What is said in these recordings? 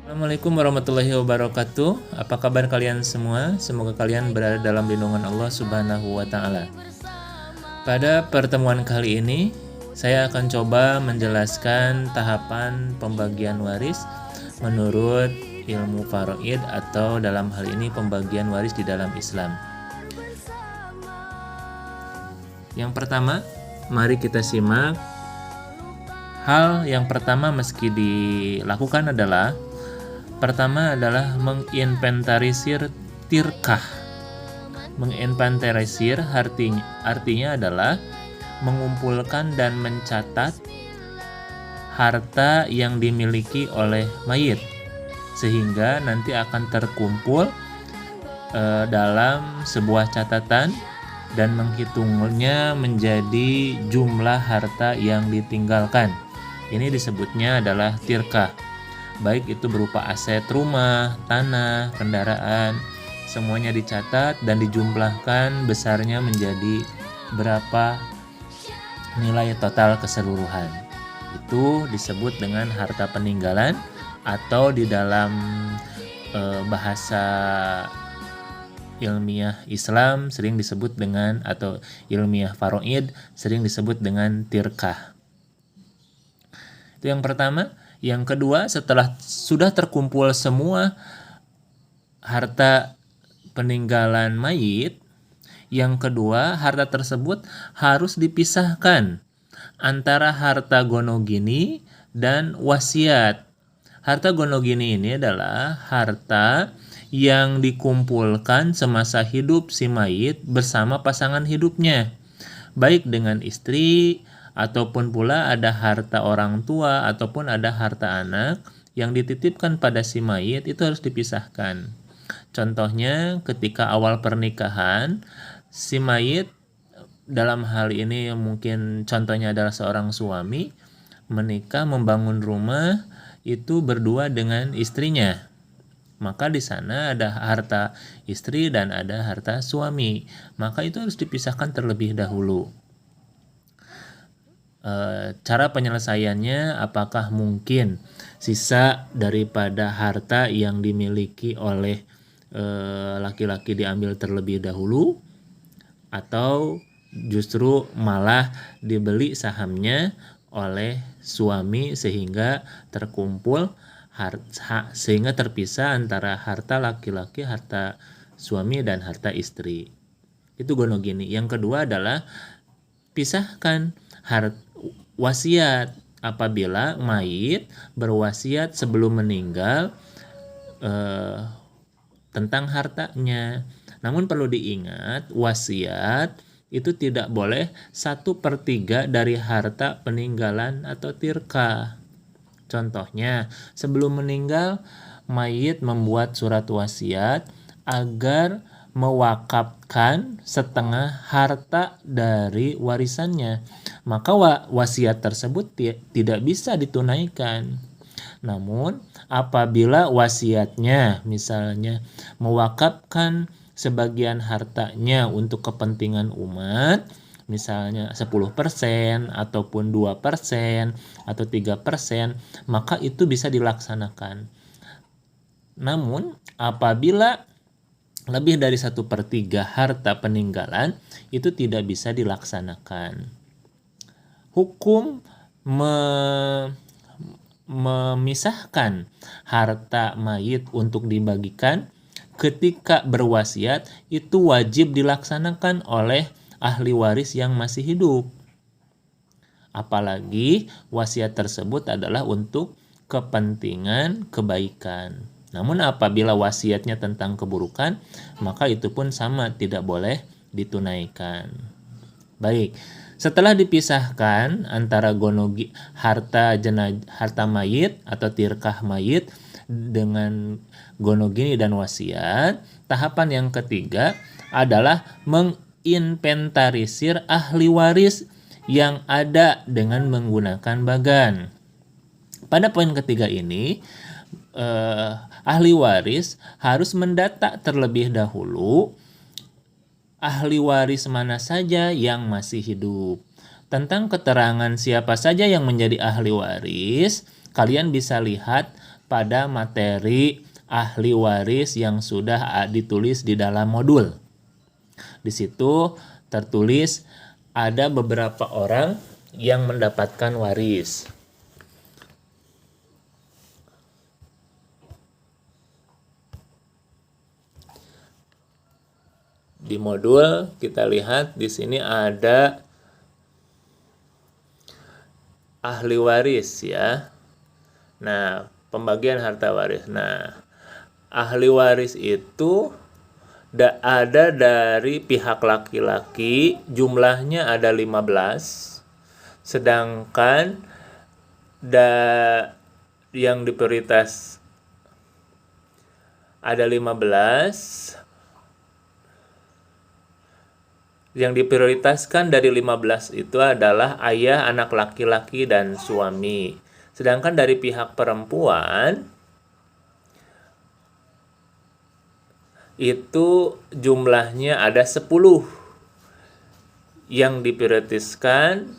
Assalamualaikum warahmatullahi wabarakatuh. Apa kabar kalian semua? Semoga kalian berada dalam lindungan Allah Subhanahu wa taala. Pada pertemuan kali ini, saya akan coba menjelaskan tahapan pembagian waris menurut ilmu faraid atau dalam hal ini pembagian waris di dalam Islam. Yang pertama, mari kita simak. Hal yang pertama meski dilakukan adalah menginventarisir tirkah. Menginventarisir artinya adalah mengumpulkan dan mencatat harta yang dimiliki oleh mayit sehingga nanti akan terkumpul dalam sebuah catatan dan menghitungnya menjadi jumlah harta yang ditinggalkan. Ini disebutnya adalah tirkah. Baik itu berupa aset rumah, tanah, kendaraan, semuanya dicatat dan dijumlahkan besarnya menjadi berapa nilai total keseluruhan. Itu disebut dengan harta peninggalan atau di dalam bahasa ilmiah Islam sering disebut dengan, atau ilmiah faraid sering disebut dengan tirkah. Itu yang pertama. Yang kedua, setelah sudah terkumpul semua harta peninggalan mayit, yang kedua, harta tersebut harus dipisahkan antara harta gonogini dan wasiat. Harta gonogini ini adalah harta yang dikumpulkan semasa hidup si mayit bersama pasangan hidupnya, baik dengan istri ataupun pula ada harta orang tua ataupun ada harta anak yang dititipkan pada si mayit, itu harus dipisahkan. Contohnya ketika awal pernikahan, si mayit dalam hal ini mungkin contohnya adalah seorang suami menikah membangun rumah itu berdua dengan istrinya. Maka di sana ada harta istri dan ada harta suami. Maka itu harus dipisahkan terlebih dahulu. Cara penyelesaiannya, apakah mungkin sisa daripada harta yang dimiliki oleh laki-laki diambil terlebih dahulu, atau justru malah dibeli sahamnya oleh suami sehingga terkumpul sehingga terpisah antara harta laki-laki, harta suami dan harta istri. Itu gonogini. Yang kedua adalah pisahkan wasiat. Apabila mayit berwasiat sebelum meninggal tentang hartanya. Namun perlu diingat, wasiat itu tidak boleh 1/3 dari harta peninggalan atau tirkah. Contohnya, sebelum meninggal mayit membuat surat wasiat agar mewakafkan setengah harta dari warisannya, maka wasiat tersebut tidak bisa ditunaikan. Namun apabila wasiatnya misalnya mewakafkan sebagian hartanya untuk kepentingan umat, misalnya 10% ataupun 2% atau 3%, maka itu bisa dilaksanakan. Namun apabila lebih dari 1/3 harta peninggalan, itu tidak bisa dilaksanakan. Hukum memisahkan harta mayit untuk dibagikan ketika berwasiat itu wajib dilaksanakan oleh ahli waris yang masih hidup. Apalagi wasiat tersebut adalah untuk kepentingan kebaikan. Namun apabila wasiatnya tentang keburukan, maka itu pun sama, tidak boleh ditunaikan. Baik, setelah dipisahkan antara harta mayit atau tirkah mayit dengan gonogini dan wasiat, tahapan yang ketiga adalah menginventarisir ahli waris yang ada dengan menggunakan bagan. Pada poin ketiga ini, ahli waris harus mendata terlebih dahulu ahli waris mana saja yang masih hidup. Tentang keterangan siapa saja yang menjadi ahli waris, kalian bisa lihat pada materi ahli waris yang sudah ditulis di dalam modul. Di situ tertulis ada beberapa orang yang mendapatkan waris. Di modul kita lihat di sini ada ahli waris ya. Nah, pembagian harta waris. Nah, ahli waris itu ada dari pihak laki-laki, jumlahnya ada 15. Sedangkan yang diprioritas ada 15. Yang diprioritaskan dari 15 itu adalah ayah, anak laki-laki, dan suami. Sedangkan dari pihak perempuan itu jumlahnya ada 10. Yang diprioritaskan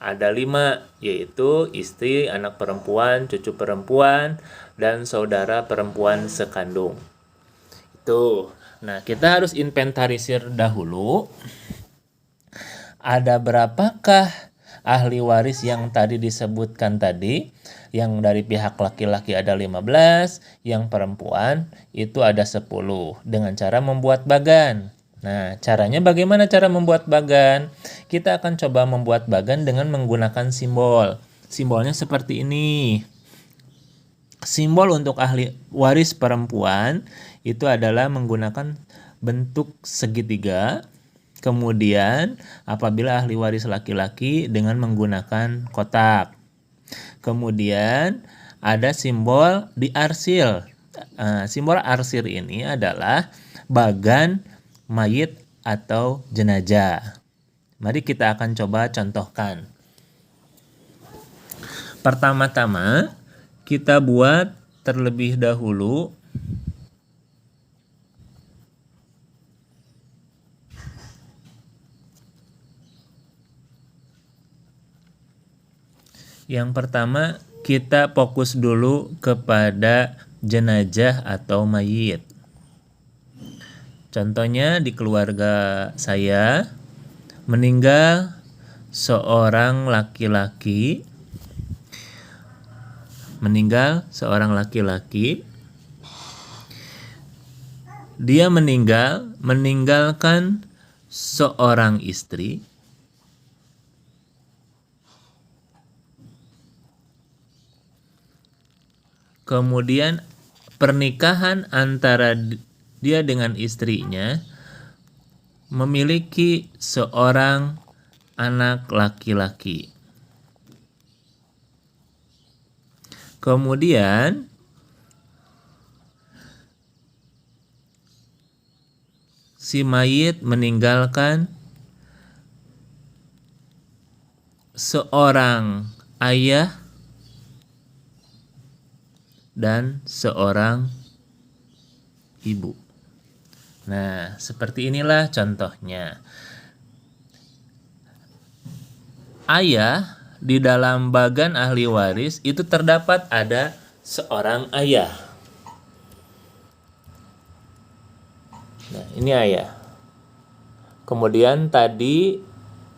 ada 5, yaitu istri, anak perempuan, cucu perempuan, dan saudara perempuan sekandung. Itu. Nah, kita harus inventarisir dahulu. Ada berapakah ahli waris yang tadi disebutkan tadi? Yang dari pihak laki-laki ada 15, yang perempuan itu ada 10. Dengan cara membuat bagan. Nah, caranya bagaimana cara membuat bagan? Kita akan coba membuat bagan dengan menggunakan simbol. Simbolnya seperti ini. Simbol untuk ahli waris perempuan itu adalah menggunakan bentuk segitiga. Kemudian apabila ahli waris laki-laki dengan menggunakan kotak. Kemudian ada simbol diarsil. Simbol arsir ini adalah bagan mayit atau jenazah. Mari kita akan coba contohkan. Pertama-tama kita buat terlebih dahulu yang pertama kita fokus dulu kepada jenazah atau mayit. Contohnya di keluarga saya meninggal seorang laki-laki. Dia meninggalkan seorang istri. Kemudian pernikahan antara dia dengan istrinya memiliki seorang anak laki-laki. Kemudian si mayit meninggalkan seorang ayah dan seorang ibu. Nah, seperti inilah contohnya. Ayah di dalam bagan ahli waris itu terdapat ada seorang ayah. Nah, ini ayah. Kemudian tadi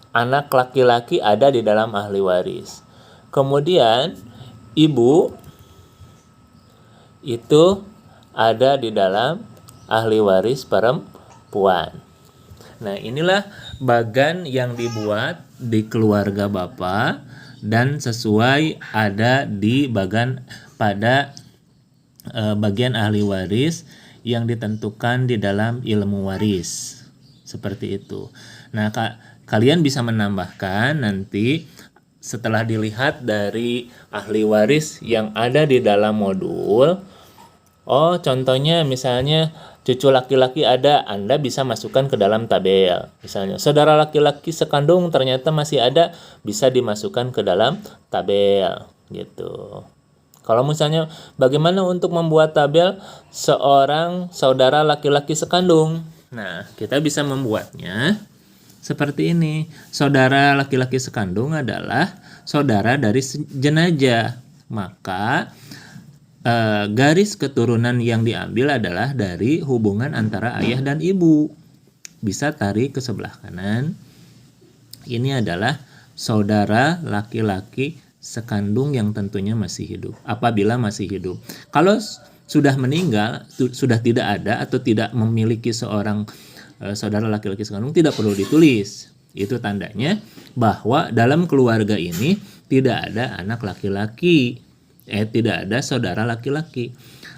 anak laki-laki ada di dalam ahli waris. Kemudian ibu itu ada di dalam ahli waris perempuan. Nah, inilah bagan yang dibuat di keluarga Bapak dan sesuai ada di bagan pada bagian ahli waris yang ditentukan di dalam ilmu waris. Seperti itu. Nah, kalian bisa menambahkan nanti setelah dilihat dari ahli waris yang ada di dalam modul. Oh, contohnya misalnya cucu laki-laki ada, Anda bisa masukkan ke dalam tabel. Misalnya saudara laki-laki sekandung ternyata masih ada, bisa dimasukkan ke dalam tabel gitu. Kalau misalnya bagaimana untuk membuat tabel seorang saudara laki-laki sekandung? Nah, kita bisa membuatnya seperti ini. Saudara laki-laki sekandung adalah saudara dari jenazah. Maka garis keturunan yang diambil adalah dari hubungan antara ayah dan ibu. Bisa tarik ke sebelah kanan. Ini adalah saudara laki-laki sekandung yang tentunya masih hidup. Apabila masih hidup. Kalau sudah meninggal, sudah tidak ada atau tidak memiliki seorang saudara laki-laki sekandung, tidak perlu ditulis. Itu tandanya bahwa dalam keluarga ini tidak ada anak laki-laki, tidak ada saudara laki-laki.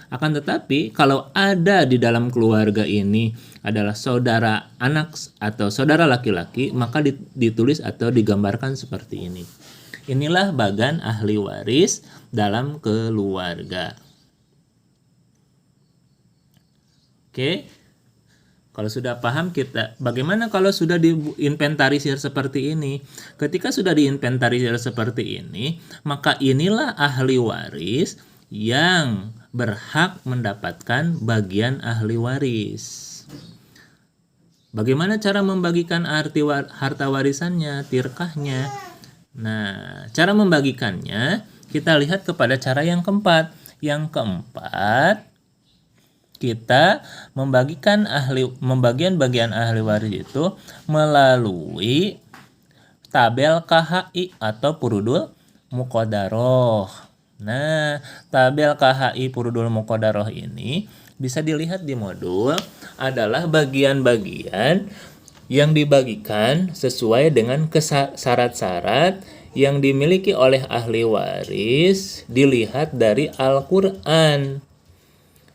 Akan tetapi kalau ada di dalam keluarga ini adalah saudara anak atau saudara laki-laki, maka ditulis atau digambarkan seperti ini. Inilah bagan ahli waris dalam keluarga. Oke. Kalau sudah paham kita, bagaimana kalau sudah diinventarisir seperti ini? Ketika sudah diinventarisir seperti ini, maka inilah ahli waris yang berhak mendapatkan bagian ahli waris. Bagaimana cara membagikan harta warisannya, tirkahnya? Nah, cara membagikannya kita lihat kepada cara yang keempat. Yang keempat, kita membagian bagian ahli waris itu melalui tabel KHI atau Purudul Muqaddaroh. Nah, tabel KHI Purudul Muqaddaroh ini bisa dilihat di modul adalah bagian-bagian yang dibagikan sesuai dengan syarat-syarat yang dimiliki oleh ahli waris dilihat dari Al-Quran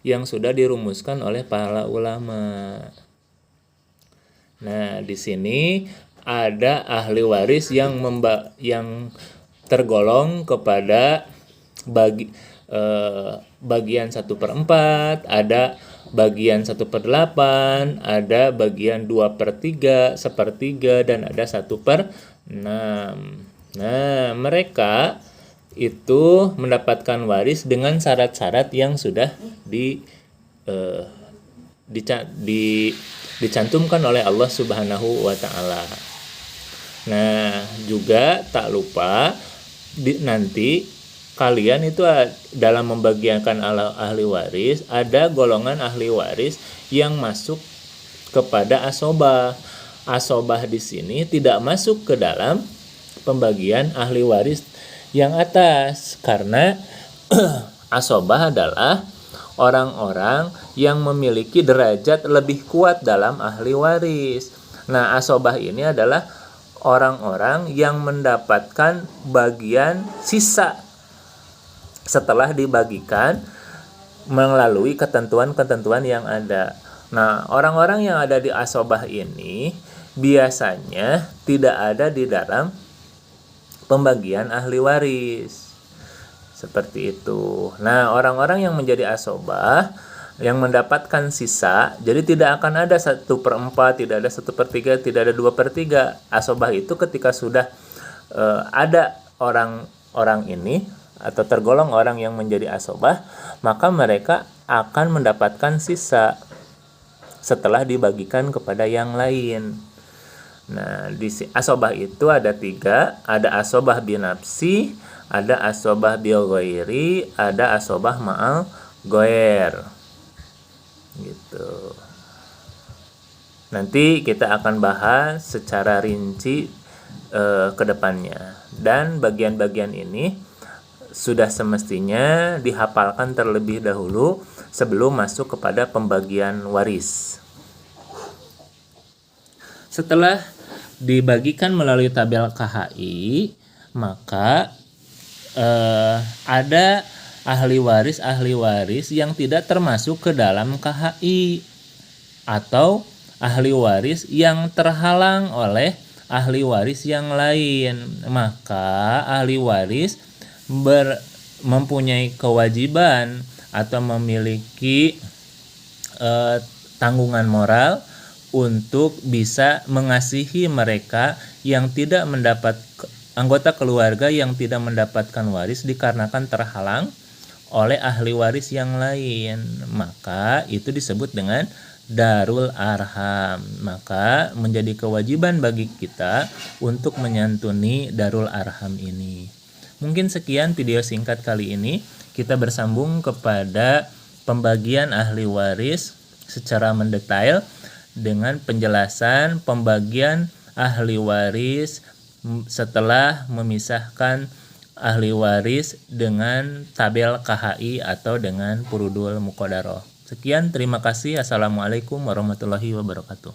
yang sudah dirumuskan oleh para ulama. Nah, di sini ada ahli waris yang tergolong kepada bagian 1/4, ada bagian 1/8, ada bagian 2/3, 1/3, dan ada 1/6. Nah, mereka itu mendapatkan waris dengan syarat-syarat yang sudah dicantumkan oleh Allah Subhanahu wa Ta'ala. Nah, juga tak lupa nanti kalian itu dalam membagikan ahli waris, ada golongan ahli waris yang masuk kepada asobah. Asobah di sini tidak masuk ke dalam pembagian ahli waris yang atas, karena asobah adalah orang-orang yang memiliki derajat lebih kuat dalam ahli waris. Nah, asobah ini adalah orang-orang yang mendapatkan bagian sisa setelah dibagikan melalui ketentuan-ketentuan yang ada. Nah, orang-orang yang ada di asobah ini biasanya tidak ada di dalam pembagian ahli waris. Seperti itu. Nah, orang-orang yang menjadi asobah yang mendapatkan sisa, jadi tidak akan ada 1/4, tidak ada 1/3, tidak ada 2/3. Asobah itu ketika sudah ada orang-orang ini atau tergolong orang yang menjadi asobah, maka mereka akan mendapatkan sisa setelah dibagikan kepada yang lain. Nah, di asobah itu ada 3, ada asobah binafsi, ada asobah bil ghairi, ada asobah ma'al ghair. Gitu. Nanti kita akan bahas secara rinci ke depannya. Dan bagian-bagian ini sudah semestinya dihafalkan terlebih dahulu sebelum masuk kepada pembagian waris. Setelah dibagikan melalui tabel KHI, maka ada ahli waris yang tidak termasuk ke dalam KHI, atau ahli waris yang terhalang oleh ahli waris yang lain. Maka ahli waris mempunyai kewajiban atau memiliki tanggungan moral untuk bisa mengasihi mereka yang tidak mendapat anggota keluarga yang tidak mendapatkan waris dikarenakan terhalang oleh ahli waris yang lain. Maka itu disebut dengan darul arham. Maka menjadi kewajiban bagi kita untuk menyantuni darul arham ini. Mungkin sekian video singkat kali ini. kita bersambung kepada pembagian ahli waris secara mendetail dengan penjelasan pembagian ahli waris setelah memisahkan ahli waris dengan tabel KHI atau dengan purudul muqaddarah. Sekian, terima kasih. Assalamualaikum warahmatullahi wabarakatuh.